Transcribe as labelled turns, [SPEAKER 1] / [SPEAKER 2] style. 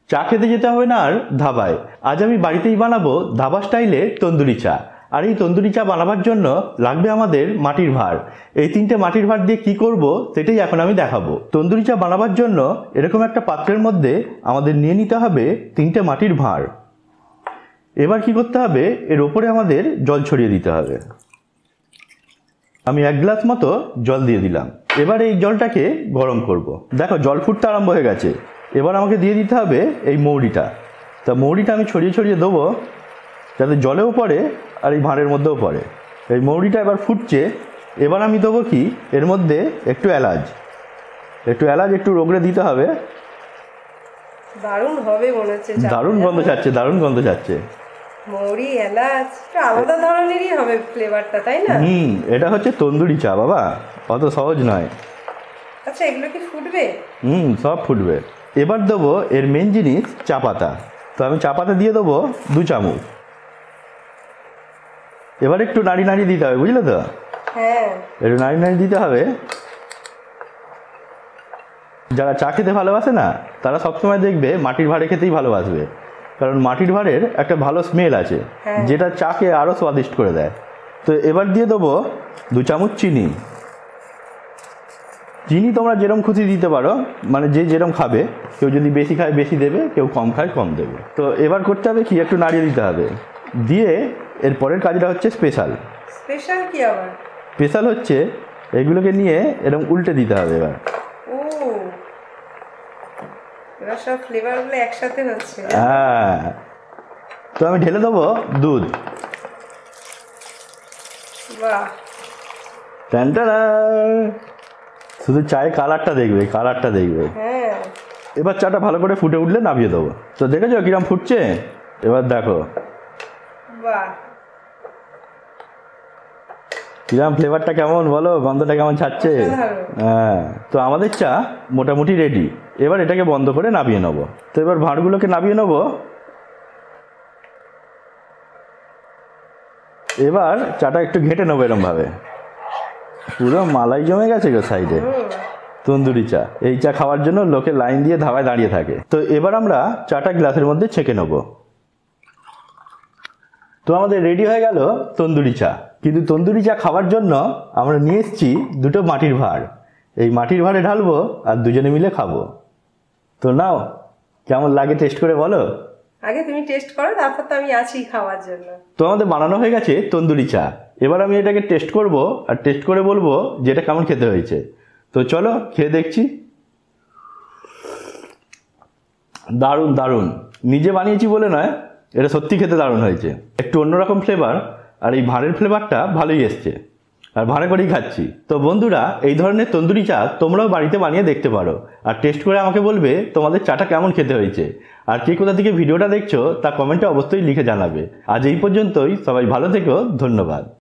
[SPEAKER 1] চা খেতে যেতে হবে না আর ধাবায়। আজ আমি বাড়িতেই বানাবো ধাবা স্টাইলে তন্দুরি চা। আর এই তন্দুরি চা বানাবার জন্য লাগবে আমাদের মাটির ভাঁড়। এই 3টে মাটির ভাঁড় দিয়ে কি করব সেটাই এখন আমি দেখাবো। তন্দুরি চা বানাবার জন্য এরকম একটা পাত্রের মধ্যে আমাদের নিয়ে নিতে হবে 3টে মাটির ভাঁড়। এবার কি করতে হবে, এর ওপরে আমাদের জল ছড়িয়ে দিতে হবে। আমি 1 গ্লাস মতো জল দিয়ে দিলাম। এবার এই জলটাকে গরম করব। দেখো জল ফুটতে আরম্ভ হয়ে গেছে। এবার আমাকে দিয়ে দিতে হবে এই মৌরিটা। তা মৌরিটা আমি ছড়িয়ে ছড়িয়ে দেবো যাতে জলেও পড়ে আর এই ভাঁড়ের মধ্যেও পড়ে। এই মৌরিটা এবার ফুটছে। এবার আমি দেবো কি এর মধ্যে একটু এলাচ, একটু রগড়ে দিতে হবে।
[SPEAKER 2] দারুণ হবে মনে হচ্ছে।
[SPEAKER 1] দারুণ গন্ধ ছাড়ছে, দারুণ গন্ধ ছাড়ছে।
[SPEAKER 2] মৌরি এলাচ একটু আলাদা ধরনেরই হবে ফ্লেভারটা, তাই না?
[SPEAKER 1] এটা হচ্ছে তন্দুরি চা বাবা, অত সহজ নয়।
[SPEAKER 2] আচ্ছা এগুলো কি ফুটবে?
[SPEAKER 1] সব ফুটবে। এবার দেবো এর মেন জিনিস চা পাতা। তো আমি চা পাতা দিয়ে দেবো 2 চামচ। এবার একটু নাড়ি নাড়ি দিতে হবে, বুঝলে তো?
[SPEAKER 2] হ্যাঁ,
[SPEAKER 1] একটু নাড়ি নাড়ি দিতে হবে। যারা চা খেতে ভালোবাসে না তারা সবসময় দেখবে মাটির ভাঁড়ে খেতেই ভালোবাসবে, কারণ মাটির ভাঁড়ের একটা ভালো স্মেল আছে যেটা চাকে আরও স্বাদিষ্ট করে দেয়। তো এবার দিয়ে দেবো 2 চামচ চিনি। চিনি তোমরা যেরকম খুশি দিতে পারো, মানে যে যেরকম খাবে। কেউ যদি বেশি খায় বেশি দেবে, কেউ কম খায় কম দেবে। তো এবার করতে হবে কি, একটু নাড়িয়ে দিতে হবে। দিয়ে এর পরের কাজটা হচ্ছে স্পেশাল।
[SPEAKER 2] কি আবার?
[SPEAKER 1] স্পেশাল হচ্ছে এগুলোকে নিয়ে এরকম উল্টে দিতে হবে। এবার
[SPEAKER 2] এবার সব ফ্লেভারগুলো একসাথে হচ্ছে।
[SPEAKER 1] হ্যাঁ, তো আমি ঢেলে দেবো দুধ।
[SPEAKER 2] বাহ,
[SPEAKER 1] টানটানা, শুধু চায়ের কালারটা দেখবে,
[SPEAKER 2] হ্যাঁ।
[SPEAKER 1] এবার চাটা ভালো করে ফুটে উঠলে নামিয়ে দেবো। তো দেখেছো কিরম ফুটছে? এবার দেখো
[SPEAKER 2] বাহ,
[SPEAKER 1] কিরম ফ্লেভারটা কেমন, বলো গন্ধটা কেমন ছাড়ছে? হ্যাঁ, তো আমাদের চা মোটামুটি রেডি। এবার এটাকে বন্ধ করে নামিয়ে নেবো। তো এবার ভাঁড়গুলোকে নামিয়ে নেবো। এবার চাটা একটু ঘেঁটে নেবো এরমভাবে। পুরো মালাই জমে গেছে গো সাইডে। তন্দুরি চা, এই চা খাওয়ার জন্য লোকে লাইন দিয়ে ধাবায় দাঁড়িয়ে থাকে। তো এবার আমরা চাটা গ্লাসের মধ্যে ছেঁকে নেব। তো আমাদের রেডি হয়ে গেল তন্দুরি চা। কিন্তু তন্দুরি চা খাওয়ার জন্য আমরা নিয়ে এসেছি 2টো মাটির ভাঁড়। এই মাটির ভাঁড়ে ঢালবো আর দুজনে মিলে খাবো। তো নাও, কেমন লাগে টেস্ট করে বলো।
[SPEAKER 2] আগে তুমি টেস্ট করো, তারপর তো আমি আছি খাওয়ার জন্য।
[SPEAKER 1] তো আমাদের বানানো হয়ে গেছে তন্দুরি চা। এবার আমি এটাকে টেস্ট করব আর টেস্ট করে বলবো যে এটা কেমন খেতে হয়েছে। তো চলো খেয়ে দেখছি। দারুণ দারুণ, নিজে বানিয়েছি বলে নয়, এটা সত্যি খেতে দারুণ হয়েছে। একটু অন্যরকম ফ্লেভার, আর এই ভাঁড়ের ফ্লেভারটা ভালোই এসছে, আর ভাঁড়ে করেই খাচ্ছি। তো বন্ধুরা, এই ধরনের তন্দুরি চা তোমরাও বাড়িতে বানিয়ে দেখতে পারো, আর টেস্ট করে আমাকে বলবে তোমাদের চাটা কেমন খেতে হয়েছে। আর কে কোথা থেকে ভিডিওটা দেখছো তা কমেন্টে অবশ্যই লিখে জানাবে। আজ এই পর্যন্তই, সবাই ভালো থেকো, ধন্যবাদ।